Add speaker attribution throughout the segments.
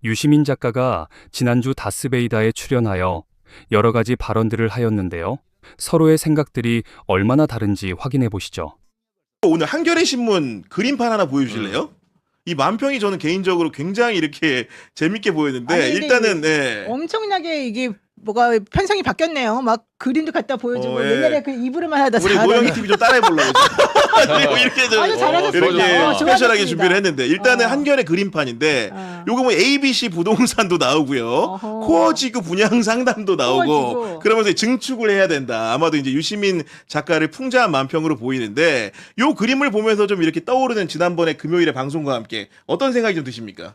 Speaker 1: 유시민 작가가 지난주 다스베이다에 출연하여 여러 가지 발언들을 하였는데요. 서로의 생각들이 얼마나 다른지 확인해 보시죠.
Speaker 2: 오늘 한겨레 신문 그림판 하나 보여주실래요? 이 만평이 저는 개인적으로 굉장히 이렇게 재밌게 보였는데
Speaker 3: 아니,
Speaker 2: 일단은 네.
Speaker 3: 엄청나게 이게 뭐가 편성이 바뀌었네요. 막 그림도 갖다 보여주고
Speaker 2: 예.
Speaker 3: 옛날에 그 입으로만 하다
Speaker 2: 우리 모영이 TV 좀 따라해보려고 그리고 이렇게 좀
Speaker 3: 아주 잘하셨어요.
Speaker 2: 이렇게
Speaker 3: 좋아졌습니다.
Speaker 2: 스페셜하게 준비를 했는데 일단은 한겨레 그림판인데 요거 뭐 ABC 부동산도 나오고요.
Speaker 3: 어허.
Speaker 2: 코어지구 분양 상담도 나오고
Speaker 3: 코어지구.
Speaker 2: 그러면서 증축을 해야 된다. 아마도 이제 유시민 작가를 풍자한 만평으로 보이는데 요 그림을 보면서 좀 이렇게 떠오르는 지난번에 금요일에 방송과 함께 어떤 생각이 좀 드십니까?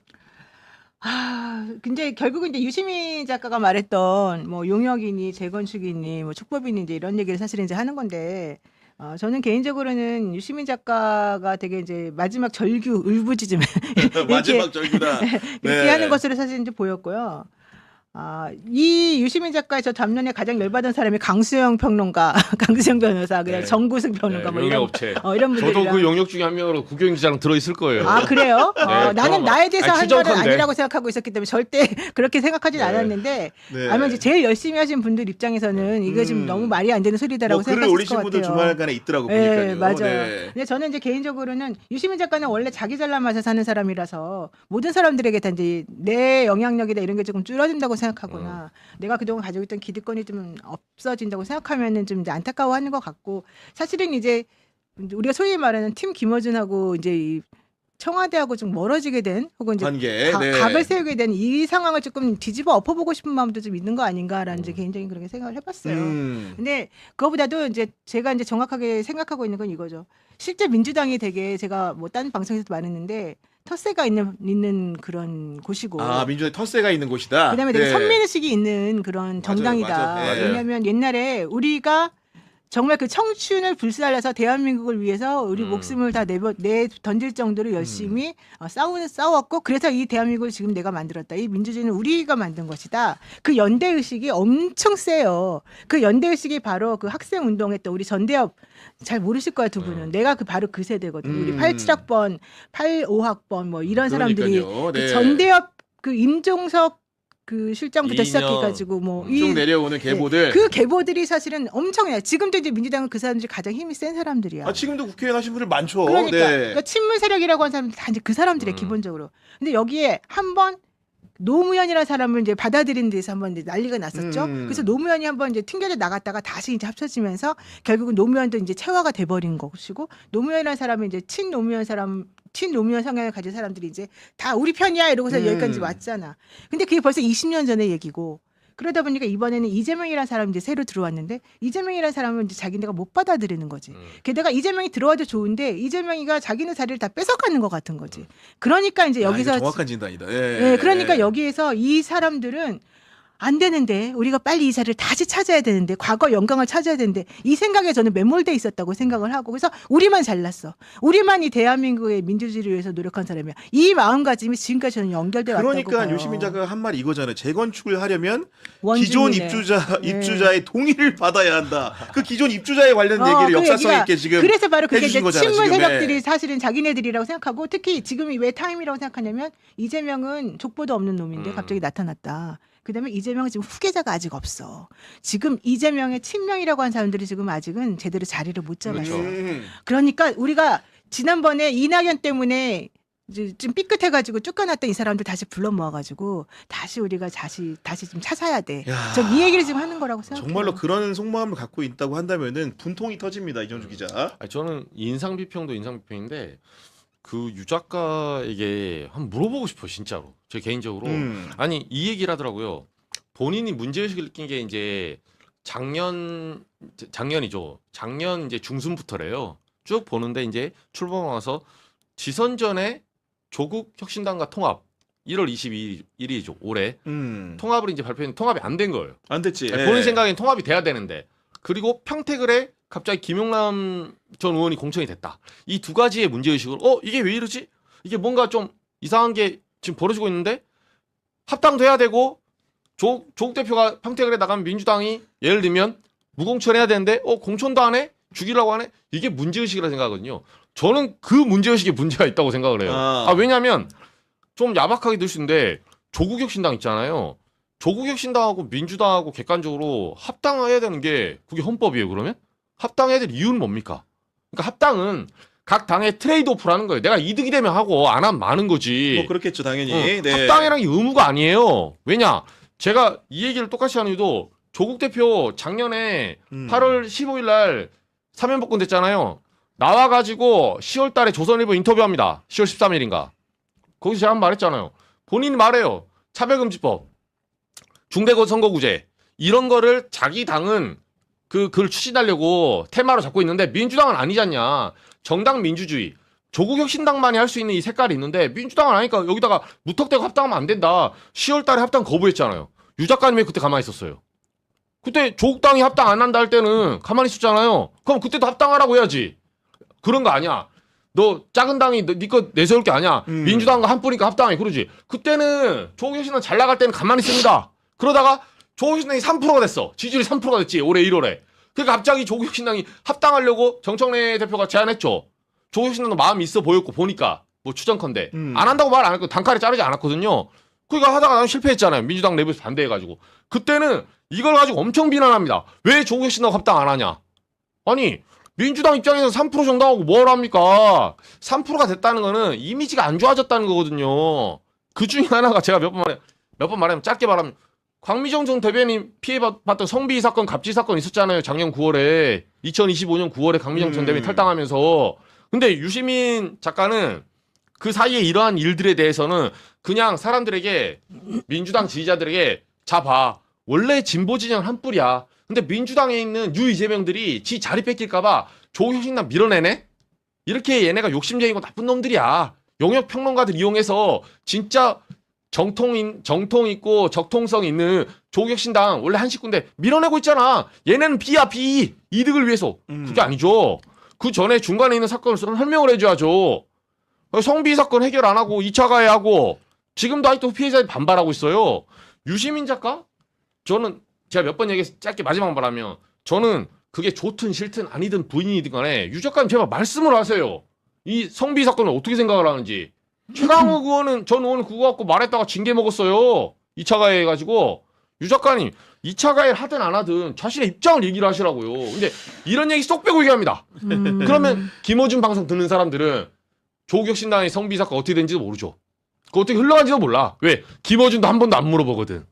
Speaker 3: 근데 결국은 이제 유시민 작가가 말했던 뭐 용역이니 재건축이니 뭐 축법이니 이제 이런 얘기를 사실 이제 하는 건데 저는 개인적으로는 유시민 작가가 되게 이제 마지막 절규 울부짖음
Speaker 2: 마지막 절규다.
Speaker 3: 이렇게 하는 것으로 사실 이제 보였고요. 이 유시민 작가의 저 담론에 가장 열받은 사람이 강수영 평론가, 강수영 변호사, 그냥
Speaker 4: 네.
Speaker 3: 정구승 평론가 뭐 이런
Speaker 4: 용역업체.
Speaker 3: 이런 분들이랑.
Speaker 4: 저도 그 용역 중에 한 명으로 국영 기자랑 들어 있을 거예요.
Speaker 3: 아 그래요? 나는 나에 대해서 한 말은
Speaker 4: 추정컨대.
Speaker 3: 아니라고 생각하고 있었기 때문에 절대 그렇게 생각하진 않았는데
Speaker 2: 네.
Speaker 3: 아마 이제 제일 열심히 하신 분들 입장에서는 이거 지금 너무 말이 안 되는 소리다라고
Speaker 2: 뭐 글을
Speaker 3: 생각하실
Speaker 2: 올리신
Speaker 3: 것
Speaker 2: 분들
Speaker 3: 같아요.
Speaker 2: 주말간에 있더라고
Speaker 3: 네,
Speaker 2: 보니까요.
Speaker 3: 맞아요.
Speaker 2: 네.
Speaker 3: 근데 저는 이제 개인적으로는 유시민 작가는 원래 자기 잘난 맛에 사는 사람이라서 모든 사람들에게 다 이제 내 영향력이다 이런 게 조금 줄어든다고 생각하거나 내가 그동안 가지고 있던 기득권이 좀 없어진다고 생각하면은 좀 이제 안타까워하는 것 같고 사실은 이제 우리가 소위 말하는 팀 김어준하고 이제 이 청와대하고 좀 멀어지게 된 혹은 이제
Speaker 2: 관계. 네.
Speaker 3: 각을 세우게 된 이 상황을 조금 뒤집어 엎어보고 싶은 마음도 좀 있는 거 아닌가라는 이제 개인적인 그렇게 생각을 해봤어요. 근데 그거보다도 이제 제가 이제 정확하게 생각하고 있는 건 이거죠. 실제 민주당이 되게 제가 뭐 딴 방송에서도 말했는데 텃세가 있는 그런 곳이고.
Speaker 2: 민주당에 텃세가 있는 곳이다.
Speaker 3: 그다음에 되게 선민의식이 있는 그런 정당이다.
Speaker 2: 맞아요. 네.
Speaker 3: 왜냐하면 옛날에 우리가 정말 그 청춘을 불살라서 대한민국을 위해서 우리 목숨을 다 내 던질 정도로 열심히 싸웠고 그래서 이 대한민국을 지금 내가 만들었다. 이 민주주의는 우리가 만든 것이다. 그 연대 의식이 엄청 세요. 그 연대 의식이 바로 그 학생 운동했던 우리 전대협 잘 모르실 거야 두 분은. 내가 바로 그 세대거든. 우리 87학번, 85학번 뭐 이런 사람들이
Speaker 2: 그러니까요. 네.
Speaker 3: 그 전대협 그 임종석 그 실장부터
Speaker 4: 이인영,
Speaker 3: 시작해가지고 뭐
Speaker 2: 쭉 내려오는 계보들.
Speaker 3: 그 계보들이 사실은 엄청나요. 지금도 이제 민주당은 그 사람들이 가장 힘이 센 사람들이야.
Speaker 2: 지금도 국회의원 하신 분들 많죠.
Speaker 3: 그러니까,
Speaker 2: 네.
Speaker 3: 그러니까 친문 세력이라고 하는 사람들 다 이제 그 사람들의 기본적으로. 근데 여기에 한번 노무현이라는 사람을 이제 받아들이는 데서 한번 이제 난리가 났었죠. 그래서 노무현이 한번 이제 튕겨져 나갔다가 다시 이제 합쳐지면서 결국은 노무현도 이제 체화가 돼버린 것이고 노무현이라는 사람은 이제 친노무현 성향을 가진 사람들이 이제 다 우리 편이야 이러고서 여기까지 왔잖아. 근데 그게 벌써 20년 전의 얘기고 그러다 보니까 이번에는 이재명이라는 사람이 이제 새로 들어왔는데 이재명이라는 사람은 이제 자기네가 못 받아들이는 거지. 게다가 이재명이 들어와도 좋은데 이재명이가 자기네 자리를 다 뺏어가는 것 같은 거지. 그러니까 이제 여기서
Speaker 2: 이거 정확한 진단이다.
Speaker 3: 네, 그러니까 여기에서 이 사람들은 안 되는데 우리가 빨리 이 자리를 다시 찾아야 되는데 과거 영광을 찾아야 되는데 이 생각에 저는 매몰돼 있었다고 생각을 하고 그래서 우리만 잘났어. 우리만 이 대한민국의 민주주의를 위해서 노력한 사람이야. 이 마음가짐이 지금까지 저는 연결돼 왔다고
Speaker 2: 그러니까
Speaker 3: 봐요.
Speaker 2: 유시민 작가가 한 말이 이거잖아요. 재건축을 하려면
Speaker 3: 원주민의.
Speaker 2: 기존 입주자의 동의를 받아야 한다. 그 기존 입주자에 관련 얘기를
Speaker 3: 그
Speaker 2: 역사성
Speaker 3: 얘기가
Speaker 2: 있게 지금
Speaker 3: 그래서 바로 그게 이제
Speaker 2: 해주신 거잖아,
Speaker 3: 친문
Speaker 2: 지금.
Speaker 3: 세력들이 사실은 자기네들이라고 생각하고 특히 지금이 왜 타임이라고 생각하냐면 이재명은 족보도 없는 놈인데 갑자기 나타났다. 그다음에 이재명은 지금 후계자가 아직 없어. 지금 이재명의 친명이라고 하는 사람들이 지금 아직은 제대로 자리를 못 잡아요.
Speaker 2: 그렇죠.
Speaker 3: 그러니까 우리가 지난번에 이낙연 때문에 이제 좀 삐끗해가지고 쫓겨났던 이 사람들 다시 불러 모아가지고 다시 우리가 다시 좀 찾아야 돼.
Speaker 2: 야.
Speaker 3: 전 이 얘기를 지금 하는 거라고 생각해요.
Speaker 2: 정말로 그런 속마음을 갖고 있다고 한다면은 분통이 터집니다. 이정주 기자.
Speaker 4: 저는 인상 비평도 인상 비평인데 그 유 작가에게 한번 물어보고 싶어요, 진짜로. 제 개인적으로. 아니, 이 얘기를 하더라고요. 본인이 문제의식을 느낀 게 이제 작년이죠. 작년 이제 중순부터래요. 쭉 보는데 이제 출범 와서 지선 전에 조국 혁신당과 통합 1월 22일이죠. 올해. 통합을 이제 발표했는데 통합이 안 된 거예요.
Speaker 2: 안 됐지.
Speaker 4: 본인 생각엔 통합이 돼야 되는데. 그리고 평택을 해 갑자기 김용남 전 의원이 공천이 됐다. 이 두 가지의 문제의식을 이게 왜 이러지? 이게 뭔가 좀 이상한 게 지금 벌어지고 있는데 합당돼야 되고 조국 대표가 평택을 해 나가면 민주당이 예를 들면 무공천해야 되는데 공천도 안 해? 죽이려고 하네? 이게 문제의식이라 생각하거든요. 저는 그 문제의식에 문제가 있다고 생각을 해요. 왜냐하면 좀 야박하게 들 수 있는데 조국혁신당 있잖아요. 조국혁신당하고 민주당하고 객관적으로 합당해야 되는 게 그게 헌법이에요. 그러면 합당해야 될 이유는 뭡니까? 그러니까 합당은 각 당의 트레이드오프라는 거예요. 내가 이득이 되면 하고 안 하면 마는 거지.
Speaker 2: 뭐 그렇겠죠, 당연히. 네.
Speaker 4: 합당이라는 게 의무가 아니에요. 왜냐? 제가 이 얘기를 똑같이 하는 이유도 조국 대표 작년에 8월 15일 날 사면복권 됐잖아요. 나와가지고 10월 달에 조선일보 인터뷰합니다. 10월 13일인가. 거기서 제가 한 번 말했잖아요. 본인이 말해요. 차별금지법, 중대선거구제 이런 거를 자기 당은 그걸 추진하려고 테마로 잡고 있는데 민주당은 아니지 않냐. 정당 민주주의. 조국혁신당만이 할 수 있는 이 색깔이 있는데 민주당은 아니니까 여기다가 무턱대고 합당하면 안 된다. 10월 달에 합당 거부했잖아요. 유 작가님이 그때 가만히 있었어요. 그때 조국당이 합당 안 한다 할 때는 가만히 있었잖아요. 그럼 그때도 합당하라고 해야지. 그런 거 아니야. 너 작은 당이 네 거 내세울 게 아니야. 민주당과 한 뿌니까 합당해. 그러지. 그때는 조국혁신당 잘 나갈 때는 가만히 있습니다. 그러다가 조국혁신당이 3%가 됐어. 지지율이 3%가 됐지. 올해 1월에. 그러니까 갑자기 조국혁신당이 합당하려고 정청래 대표가 제안했죠. 조국혁신당도 마음이 있어 보였고 보니까 뭐 추정컨대 안 한다고 말 안 했고 단칼에 자르지 않았거든요. 그러니까 하다가 나는 실패했잖아요. 민주당 내부에서 반대해가지고. 그때는 이걸 가지고 엄청 비난합니다. 왜 조국혁신당 합당 안 하냐. 아니 민주당 입장에서 3% 정당하고 뭘 합니까? 3%가 됐다는 거는 이미지가 안 좋아졌다는 거거든요. 그 중에 하나가 제가 몇 번 말하면 짧게 말하면 광미정 전 대변인 피해봤던 성비 사건, 갑질 사건 있었잖아요. 작년 9월에 2025년 9월에 광미정 전 대변인 탈당하면서. 근데 유시민 작가는 그 사이에 이러한 일들에 대해서는 그냥 사람들에게 민주당 지지자들에게 자 봐. 원래 진보 진영 한 뿌리야. 근데 민주당에 있는 유 이재명들이 지 자리 뺏길까봐 조국혁신당 밀어내네? 이렇게 얘네가 욕심쟁이고 나쁜 놈들이야. 용역 평론가들 이용해서 진짜 정통 있고 적통성 있는 조국혁신당 원래 한 식구인데 밀어내고 있잖아. 얘네는 비야 비. 이득을 위해서. 그게 아니죠. 그 전에 중간에 있는 사건을 설명을 해줘야죠. 성비 사건 해결 안 하고 2차 가해하고 지금도 아직도 피해자들이 반발하고 있어요. 유시민 작가? 저는 제가 몇 번 얘기해서 짧게 마지막 말하면 저는 그게 좋든 싫든 아니든 부인이든 간에 유 작가님 제발 말씀을 하세요. 이 성비 사건을 어떻게 생각을 하는지. 최강욱 전 의원은 그거 갖고 말했다가 징계 먹었어요. 2차 가해 해가지고. 유 작가님 2차 가해를 하든 안 하든 자신의 입장을 얘기를 하시라고요. 근데 이런 얘기 쏙 빼고 얘기합니다. 그러면 김어준 방송 듣는 사람들은 조국혁신당의 성비 사건 어떻게 된지도 모르죠. 그거 어떻게 흘러간지도 몰라. 왜? 김어준도 한 번도 안 물어보거든.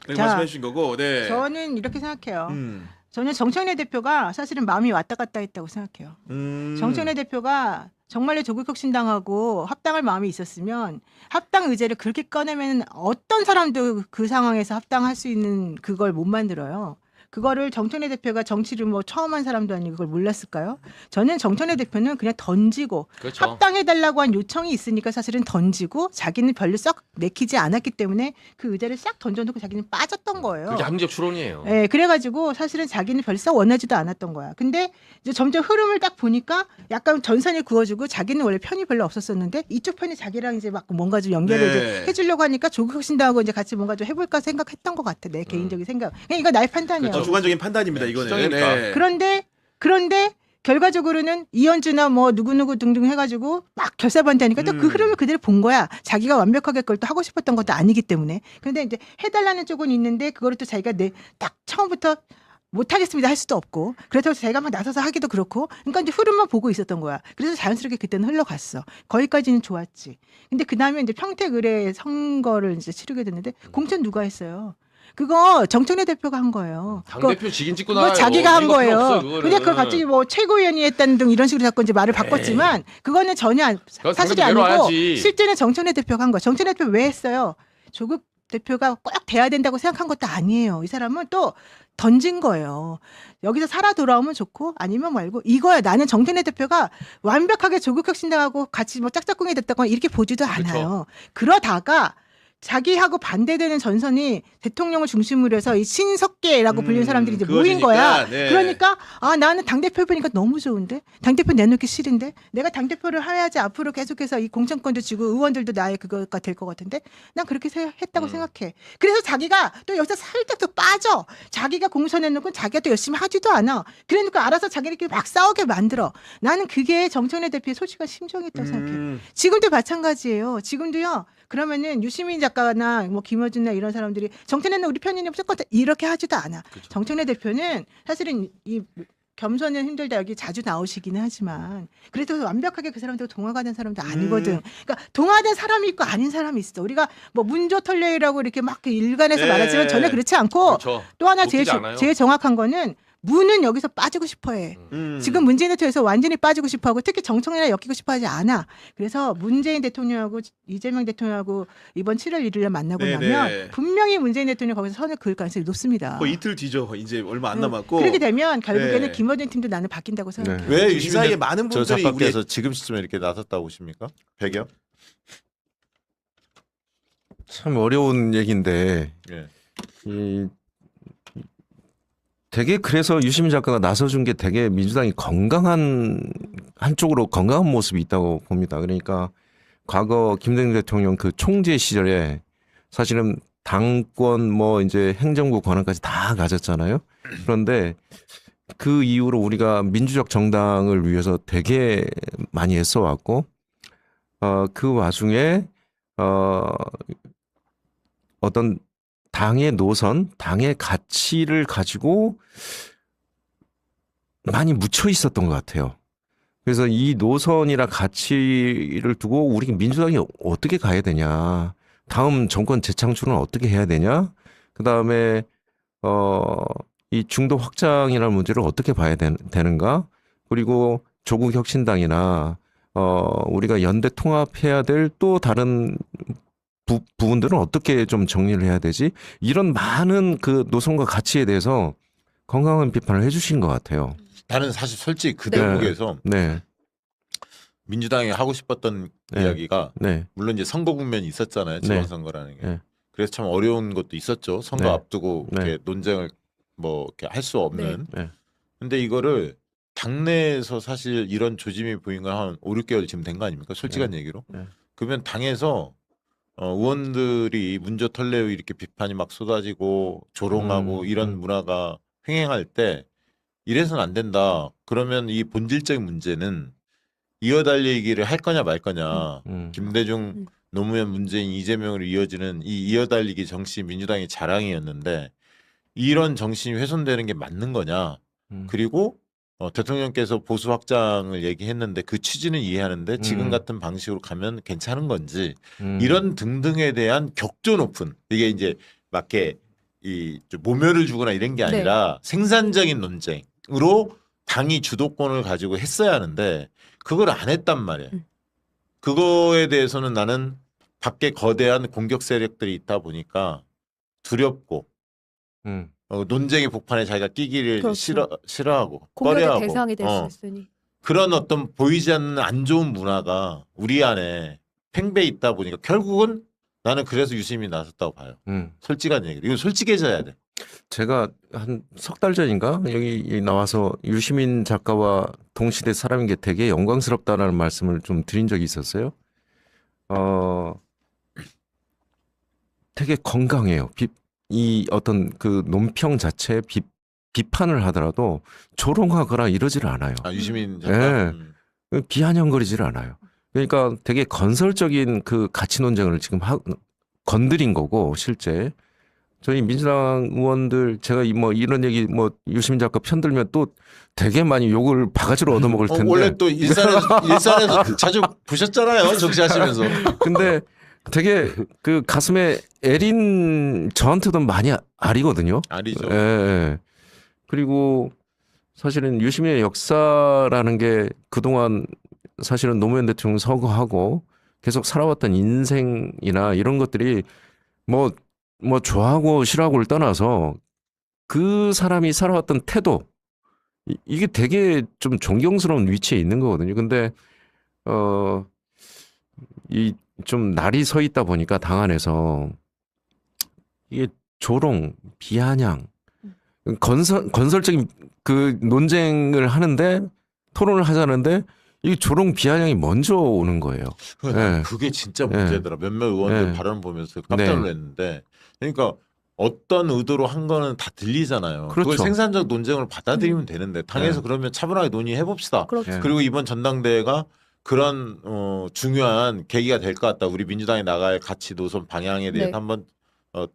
Speaker 2: 그렇게 말씀해 주신 거고. 네.
Speaker 3: 저는 이렇게 생각해요. 저는 정청래 대표가 사실은 마음이 왔다 갔다 했다고 생각해요. 정청래 대표가 정말로 조국혁신당하고 합당할 마음이 있었으면 합당 의제를 그렇게 꺼내면 어떤 사람도 그 상황에서 합당할 수 있는 그걸 못 만들어요. 그거를 정청래 대표가 정치를 뭐 처음 한 사람도 아니고 그걸 몰랐을까요? 저는 정청래 대표는 그냥 던지고
Speaker 4: 그렇죠.
Speaker 3: 합당해달라고 한 요청이 있으니까 사실은 던지고 자기는 별로 썩 내키지 않았기 때문에 그 의자를 싹 던져놓고 자기는 빠졌던 거예요.
Speaker 4: 그게 합리적 추론이에요.
Speaker 3: 네, 그래가지고 사실은 자기는 별로 썩 원하지도 않았던 거야. 근데 이제 점점 흐름을 딱 보니까 약간 전선이 그어지고 자기는 원래 편이 별로 없었었는데 이쪽 편이 자기랑 이제 막 뭔가 좀 연결을
Speaker 2: 네.
Speaker 3: 해주려고 하니까 조국혁신당하고 이제 같이 뭔가 좀 해볼까 생각했던 것 같아. 내 개인적인 생각. 그냥 이거 나의 판단이에요.
Speaker 4: 그렇죠.
Speaker 2: 주관적인 판단입니다. 이거는.
Speaker 4: 추정이니까.
Speaker 2: 네.
Speaker 3: 그런데 결과적으로는 이현주나 뭐 누구누구 등등 해가지고 막 결사반대하니까 또 그 흐름을 그대로 본 거야. 자기가 완벽하게 그걸 또 하고 싶었던 것도 아니기 때문에. 그런데 이제 해달라는 쪽은 있는데 그거를 또 자기가 딱 처음부터 못하겠습니다 할 수도 없고 그래서 자기가 막 나서서 하기도 그렇고 그러니까 이제 흐름만 보고 있었던 거야. 그래서 자연스럽게 그때는 흘러갔어. 거기까지는 좋았지. 근데 그 다음에 이제 평택 의뢰 선거를 이제 치르게 됐는데 공천 누가 했어요? 그거 정청래 대표가 한 거예요.
Speaker 4: 당대표 직인 찍고
Speaker 3: 그거
Speaker 4: 나와요.
Speaker 3: 자기가 한
Speaker 4: 이거 필요
Speaker 3: 거예요.
Speaker 4: 없어요, 그거는.
Speaker 3: 근데 그걸 갑자기 뭐 최고위원이 했다는 등 이런 식으로 자꾸 이제 말을 바꿨지만 그거는 전혀
Speaker 4: 그건
Speaker 3: 사실이
Speaker 4: 당대표로
Speaker 3: 아니고
Speaker 4: 해야지.
Speaker 3: 실제는 정청래 대표가 한 거예요. 정청래 대표 왜 했어요? 조국 대표가 꼭 돼야 된다고 생각한 것도 아니에요. 이 사람은 또 던진 거예요. 여기서 살아 돌아오면 좋고 아니면 말고 이거야. 나는 정청래 대표가 완벽하게 조국혁신당하고 같이 뭐 짝짝꿍이 됐다거나 이렇게 보지도 않아요. 그러다가 자기하고 반대되는 전선이 대통령을 중심으로 해서 이 신석계라고 불리는 사람들이 이제 모인
Speaker 2: 그어지니까,
Speaker 3: 거야.
Speaker 2: 네.
Speaker 3: 그러니까 아 나는 당대표 보니까 너무 좋은데 당대표 내놓기 싫은데 내가 당대표를 해야지 앞으로 계속해서 이 공천권도 쥐고 의원들도 나의 그거가 될 것 같은데 난 그렇게 했다고 생각해. 그래서 자기가 또 여기서 살짝 또 빠져. 자기가 공천해놓고 자기가 또 열심히 하지도 않아. 그러니까 알아서 자기들끼리 막 싸우게 만들어. 나는 그게 정청래 대표의 솔직한 심정이었다고 생각해. 지금도 마찬가지예요. 지금도요. 그러면은 유시민 작가나 뭐 김어준이나 이런 사람들이 정청래는 우리 편이니 무조건 다 이렇게 하지도 않아.
Speaker 4: 그쵸.
Speaker 3: 정청래 대표는 사실은 이 겸손은 힘들다 여기 자주 나오시기는 하지만 그래도 완벽하게 그 사람들 동화가된 사람도 아니거든. 그러니까 동화된 사람이 있고 아닌 사람이 있어. 우리가 뭐 문조 털레이라고 이렇게 막 일간에서
Speaker 2: 네.
Speaker 3: 말하지만 전혀 그렇지 않고
Speaker 4: 그렇죠.
Speaker 3: 또 하나
Speaker 4: 웃기지 않아요.
Speaker 3: 제일 정확한 거는 문은 여기서 빠지고 싶어해. 지금 문재인 대통령에서 완전히 빠지고 싶어하고 특히 정청래랑 엮이고 싶어하지 않아. 그래서 문재인 대통령하고 이재명 대통령하고 이번 7월 1일에 만나고
Speaker 2: 네네.
Speaker 3: 나면 분명히 문재인 대통령 거기서 선을 그을 가능성이 높습니다.
Speaker 2: 뭐 이틀 뒤죠. 이제 얼마 안 남았고.
Speaker 3: 그렇게 되면 결국에는
Speaker 2: 네.
Speaker 3: 김어준 팀도 나는 바뀐다고 생각해요.
Speaker 5: 네.
Speaker 2: 왜 이 사이에 많은
Speaker 5: 저
Speaker 2: 분들이
Speaker 5: 작가께서 지금 시점에 이렇게 나섰다고 보십니까? 배경? 참 어려운 얘기인데
Speaker 2: 예.
Speaker 5: 이 되게 그래서 유시민 작가가 나서준 게 되게 민주당이 건강한 한쪽으로 건강한 모습이 있다고 봅니다. 그러니까 과거 김대중 대통령 그 총재 시절에 사실은 당권 뭐 이제 행정부 권한까지 다 가졌잖아요. 그런데 그 이후로 우리가 민주적 정당을 위해서 되게 많이 애써왔고 그 와중에 어떤 당의 노선, 당의 가치를 가지고 많이 묻혀 있었던 것 같아요. 그래서 이 노선이나 가치를 두고 우리 민주당이 어떻게 가야 되냐, 다음 정권 재창출은 어떻게 해야 되냐, 그 다음에 이 중도 확장이라는 문제를 어떻게 봐야 되는가, 그리고 조국 혁신당이나 우리가 연대 통합해야 될 또 다른 부분들은 어떻게 좀 정리를 해야 되지? 이런 많은 그 노선과 가치에 대해서 건강한 비판을 해주신 것 같아요.
Speaker 6: 나는 사실 솔직히 그
Speaker 5: 네.
Speaker 6: 대목에서
Speaker 5: 네,
Speaker 6: 민주당이 하고 싶었던
Speaker 5: 네.
Speaker 6: 이야기가
Speaker 5: 네,
Speaker 6: 물론 이제 선거 국면이 있었잖아요. 지방선거라는 게.
Speaker 5: 네.
Speaker 6: 그래서 참 어려운 것도 있었죠. 선거
Speaker 5: 네.
Speaker 6: 앞두고
Speaker 5: 네.
Speaker 6: 이렇게 논쟁을 뭐 이렇게 할 수 없는.
Speaker 5: 네.
Speaker 6: 근데 이거를 당내에서 사실 이런 조짐이 보인 건 한 5, 6개월 지금 된 거 아닙니까? 솔직한 얘기로.
Speaker 5: 네.
Speaker 6: 그러면 당에서 의원들이 문조 털레로 이렇게 비판이 막 쏟아지고 조롱하고 이런 문화가 횡행할 때 이래서는 안 된다. 그러면 이 본질적인 문제는 이어달리기를 할 거냐 말 거냐. 김대중, 노무현, 문재인, 이재명으로 이어지는 이 이어달리기 정신 민주당의 자랑이었는데 이런 정신이 훼손되는 게 맞는 거냐. 그리고 대통령께서 보수 확장을 얘기했는데 그 취지는 이해하는데 지금 같은 방식으로 가면 괜찮은 건지 이런 등등에 대한 격조 높은 이게 이제 막게 좀 모멸을 주거나 이런 게 아니라 생산적인 논쟁으로 당이 주도권을 가지고 했어야 하는데 그걸 안 했단 말이에요. 그거에 대해서는 나는 밖에 거대한 공격 세력들이 있다 보니까 두렵고 논쟁의 복판에 자기가 끼기를
Speaker 7: 그렇죠.
Speaker 6: 싫어하고
Speaker 7: 공격의
Speaker 6: 꺼려하고
Speaker 7: 대상이 될 수 있으니.
Speaker 6: 그런 어떤 보이지 않는 안 좋은 문화가 우리 안에 팽배해 있다 보니까 결국은 나는 그래서 유심히 나섰다고 봐요. 솔직한 얘기. 이거 솔직해져야 돼.
Speaker 5: 제가 한 석 달 전인가 여기 나와서 유시민 작가와 동시대 사람인 게 되게 영광스럽다라는 말씀을 좀 드린 적이 있었어요. 되게 건강해요. 이 어떤 그 논평 자체 비판을 하더라도 조롱하거나 이러지를 않아요.
Speaker 6: 유시민 작가.
Speaker 5: 네. 비아냥거리지를 않아요. 그러니까 되게 건설적인 그 가치 논쟁을 지금 건드린 거고 실제 저희 민주당 의원들 제가 뭐 이런 얘기 뭐 유시민 작가 편들면 또 되게 많이 욕을 바가지로 얻어먹을 텐데.
Speaker 6: 원래 또 일산에서 자주 보셨잖아요. 정치하시면서.
Speaker 5: 근데 되게 그 가슴에 애린 저한테도 많이 아리거든요.
Speaker 6: 아니죠.
Speaker 5: 예, 예. 그리고 사실은 유시민의 역사라는 게 그동안 사실은 노무현 대통령 서거하고 계속 살아왔던 인생이나 이런 것들이 뭐 좋아하고 싫어하고를 떠나서 그 사람이 살아왔던 태도 이게 되게 좀 존경스러운 위치에 있는 거거든요. 근데 이 좀 날이 서 있다 보니까 당 안에서 이게 조롱, 비아냥, 건설적인 그 논쟁을 하는데 토론을 하자는데 이 조롱 비아냥이 먼저 오는 거예요. 네.
Speaker 6: 그게 진짜 문제더라. 몇몇 의원들
Speaker 5: 네.
Speaker 6: 발언 보면서 깜짝 놀랐는데, 그러니까 어떤 의도로 한 거는 다 들리잖아요.
Speaker 5: 그렇죠.
Speaker 6: 그걸 생산적 논쟁을 받아들이면 되는데 당에서 그러면 차분하게 논의해 봅시다.
Speaker 7: 그렇죠.
Speaker 5: 네.
Speaker 6: 그리고 이번 전당대회가 그런 중요한 계기가 될 것 같다. 우리 민주당이 나갈 가치 노선 방향에 대해서
Speaker 7: 네.
Speaker 6: 한번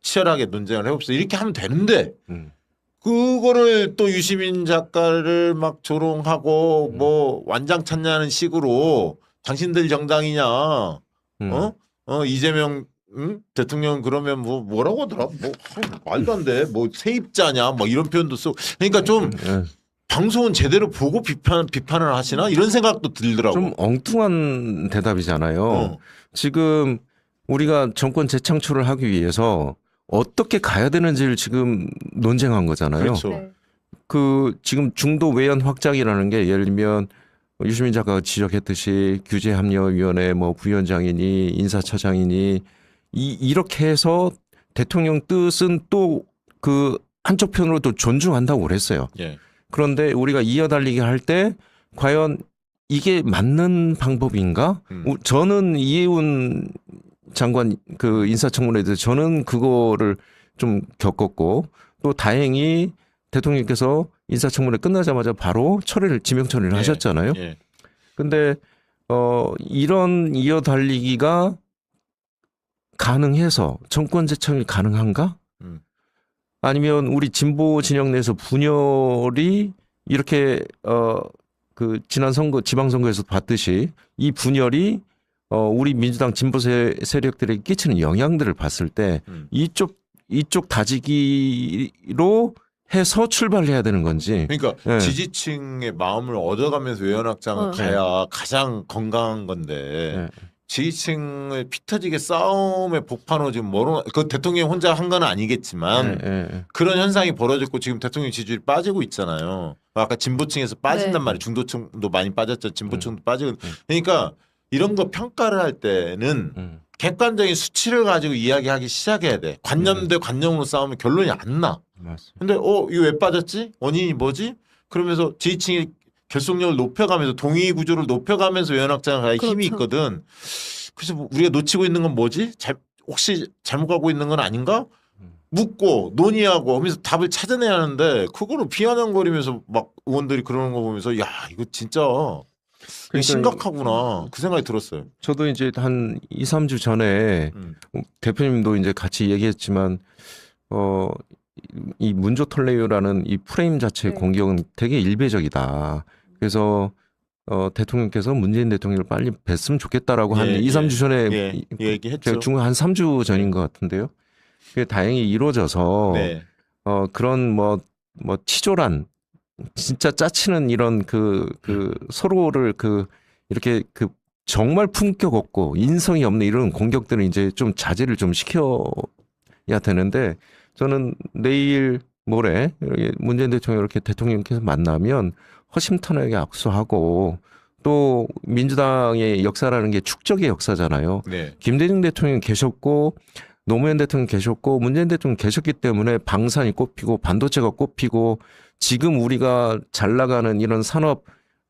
Speaker 6: 치열하게 논쟁을 해봅시다. 이렇게 하면 되는데 그거를 또 유시민 작가를 막 조롱하고 뭐 완장 찾냐는 식으로 당신들 정당이냐, 이재명 대통령 그러면 뭐라고 하더라? 뭐 말도 안 돼. 뭐 세입자냐, 뭐 이런 표현도 쓰고. 그러니까 좀 방송은 제대로 보고 비판을 하시나 이런 생각도 들더라고.
Speaker 5: 좀 엉뚱한 대답이잖아요. 지금 우리가 정권 재창출을 하기 위해서 어떻게 가야 되는지를 지금 논쟁한 거잖아요.
Speaker 6: 그렇죠.
Speaker 7: 네.
Speaker 5: 그 지금 중도 외연 확장이라는 게 예를 들면 유시민 작가가 지적했듯이 규제합리화위원회 뭐 부위원장이니 인사처장이니 이렇게 해서 대통령 뜻은 또 그 한쪽 편으로 또 존중한다고 그랬어요.
Speaker 6: 예.
Speaker 5: 그런데 우리가 이어달리기 할 때 과연 이게 맞는 방법인가? 저는 이해운 장관 그 인사청문회에 대해서 저는 그거를 좀 겪었고 또 다행히 대통령께서 인사청문회 끝나자마자 바로 지명 처리를
Speaker 6: 예.
Speaker 5: 하셨잖아요.
Speaker 6: 예.
Speaker 5: 근데 이런 이어달리기가 가능해서 정권 재창이 가능한가? 아니면 우리 진보 진영 내에서 분열이 이렇게 그 지난 선거 지방선거에서 봤듯이 이 분열이 우리 민주당 진보 세력들에게 끼치는 영향들을 봤을 때 이쪽 다지기로 해서 출발해야 되는 건지.
Speaker 6: 그러니까
Speaker 5: 예.
Speaker 6: 지지층의 마음을 얻어가면서 외연확장을 가야 가장 건강한 건데
Speaker 5: 예.
Speaker 6: 지지층을 피 터지게 싸움의 복판으로 지금 그 대통령 혼자 한 건 아니겠지만
Speaker 5: 예.
Speaker 6: 그런 현상이 벌어졌고 지금 대통령 지지율이 빠지고 있잖아요. 아까 진보층에서 빠진단
Speaker 7: 네.
Speaker 6: 말이에요. 중도층도 많이 빠졌죠. 진보층도 빠지고. 그러니까 이런 거 평가를 할 때는 객관적인 수치를 가지고 이야기하기 시작해야 돼. 관념 대 관념으로 싸우면 결론이 안 나.
Speaker 5: 맞습니다.
Speaker 6: 근데 이거 왜 빠졌지? 원인이 뭐지? 그러면서 지지층이 결속력을 높여가면서 동의 구조를 높여가면서 외연확장을 가야 힘이
Speaker 7: 그렇죠.
Speaker 6: 있거든. 그래서 뭐 우리가 놓치고 있는 건 뭐지? 혹시 잘못 가고 있는 건 아닌가? 묻고 논의하고 하면서 답을 찾아내야 하는데 그거를 비아냥거리면서 막 의원들이 그러는 거 보면서 야 이거 진짜
Speaker 5: 그러니까
Speaker 6: 심각하구나 그 생각이 들었어요.
Speaker 5: 저도 이제 한 2, 3주 전에 대표님도 이제 같이 얘기했지만 이 문조 털레유라는 이 프레임 자체의
Speaker 7: 네.
Speaker 5: 공격은 되게 일배적이다. 그래서 대통령께서 문재인 대통령을 빨리 뵀으면 좋겠다라고 한 2, 3주 전에
Speaker 6: 얘기했죠.
Speaker 5: 제가 한 3주 전인 것 같은데요. 그게 다행히 이루어져서
Speaker 6: 네.
Speaker 5: 그런 뭐 치졸한 진짜 짜치는 이런 그 서로를 이렇게 정말 품격 없고 인성이 없는 이런 공격들은 이제 좀 자제를 좀 시켜야 되는데 저는 내일 모레 이렇게 문재인 대통령 이렇게 대통령께서 만나면 허심탄회하게 악수하고 또 민주당의 역사라는 게 축적의 역사잖아요.
Speaker 6: 네.
Speaker 5: 김대중 대통령 계셨고 노무현 대통령 계셨고 문재인 대통령 계셨기 때문에 방산이 꼽히고 반도체가 꼽히고 지금 우리가 잘 나가는 이런 산업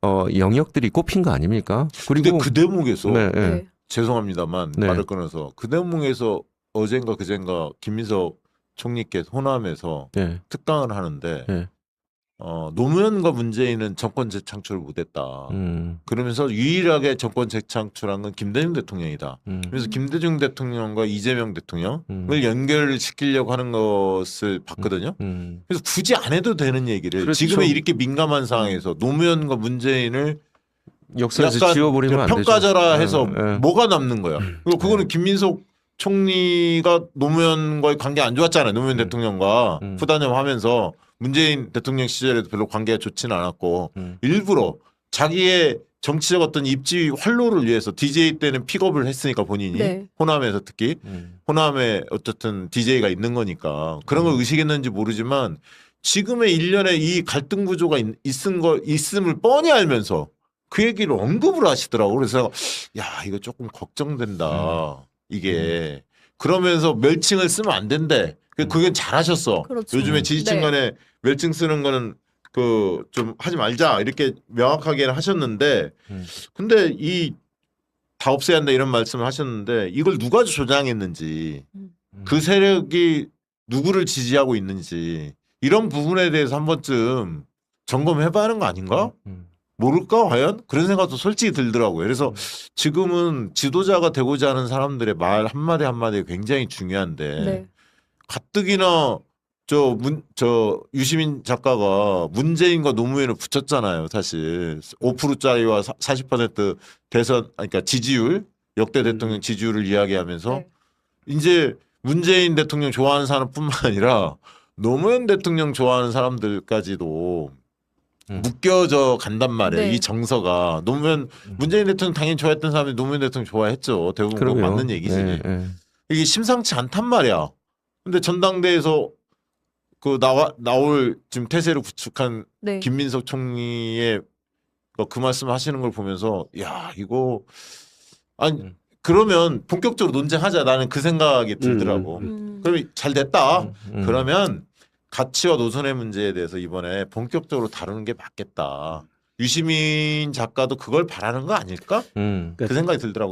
Speaker 5: 영역들이 꼽힌 거 아닙니까?
Speaker 6: 근데
Speaker 5: 그리고
Speaker 6: 그 대목에서
Speaker 5: 네, 네.
Speaker 7: 네.
Speaker 6: 죄송합니다만
Speaker 5: 네.
Speaker 6: 말을 끊어서 그 대목에서 어젠가 그젠가 김민석 총리께서 호남에서
Speaker 5: 네.
Speaker 6: 특강을 하는데
Speaker 5: 네.
Speaker 6: 노무현과 문재인은 정권 재창출을 못했다. 그러면서 유일하게 정권 재창출한 건 김대중 대통령이다. 그래서 김대중 대통령과 이재명 대통령을 연결시키려고 하는 것을 봤거든요. 그래서 굳이 안 해도 되는 얘기를
Speaker 5: 그렇죠.
Speaker 6: 지금의 이렇게 민감한 상황에서 노무현과 문재인을
Speaker 5: 역사에서
Speaker 6: 약간
Speaker 5: 지워버리면 안 되죠.
Speaker 6: 평가절하해서
Speaker 5: 네.
Speaker 6: 뭐가 남는 거야. 그리고 그거는 김민석 총리가 노무현과의 관계 안 좋았잖아요. 노무현 대통령과 후단협하면서 문재인 대통령 시절에도 별로 관계가 좋지는 않았고 일부러 자기의 정치적 어떤 입지 활로를 위해서 DJ 때는 픽업을 했으니까 본인이
Speaker 7: 네.
Speaker 6: 호남에서 특히 호남에 어쨌든 DJ가 있는 거니까 그런 걸 의식했는지 모르지만 지금의 일련의 이 갈등 구조가 있음을 뻔히 알면서 그 얘기를 언급을 하시더라고. 그래서 야 이거 조금 걱정된다. 이게 그러면서 멸칭을 쓰면 안 된대. 그게 잘하셨어.
Speaker 7: 그렇죠.
Speaker 6: 요즘에 지지층 간에 멸칭 쓰는 거는 좀 하지 말자 이렇게 명확하게 하셨는데 근데 이 다 없애야 한다 이런 말씀을 하셨는데 이걸 누가 조장했는지 그 세력이 누구를 지지하고 있는지 이런 부분에 대해서 한 번쯤 점검해봐야 하는 거 아닌가? 모를까 과연? 그런 생각도 솔직히 들더라고요. 그래서 지금은 지도자가 되고자 하는 사람들의 말 한마디 한마디가 굉장히 중요한데
Speaker 7: 네.
Speaker 6: 가뜩이나 저 유시민 작가가 문재인과 노무현을 붙였잖아요. 사실 5%짜리와 40% 대선 그러니까 지지율 역대 대통령 지지율을 이야기하면서
Speaker 7: 네.
Speaker 6: 이제 문재인 대통령 좋아하는 사람뿐만 아니라 노무현 대통령 좋아하는 사람들까지도 묶여져 간단 말이에요.
Speaker 7: 네.
Speaker 6: 이 정서가 문재인 대통령 당연히 좋아했던 사람이 노무현 대통령 좋아했죠. 대부분 그건
Speaker 5: 그럼요.
Speaker 6: 맞는 얘기지.
Speaker 5: 네, 네.
Speaker 6: 이게 심상치 않단 말이야. 근데 전당대회에서 나올 지금 태세를 구축한
Speaker 7: 네.
Speaker 6: 김민석 총리의 그 말씀 하시는 걸 보면서 야 이거 아니 그러면 본격적으로 논쟁하자 나는 그 생각이 들더라고. 그럼 잘 됐다. 그러면 가치와 노선의 문제에 대해서 이번에 본격적으로 다루는 게 맞겠다. 유시민 작가도 그걸 바라는 거 아닐까? 그 생각이 들더라고.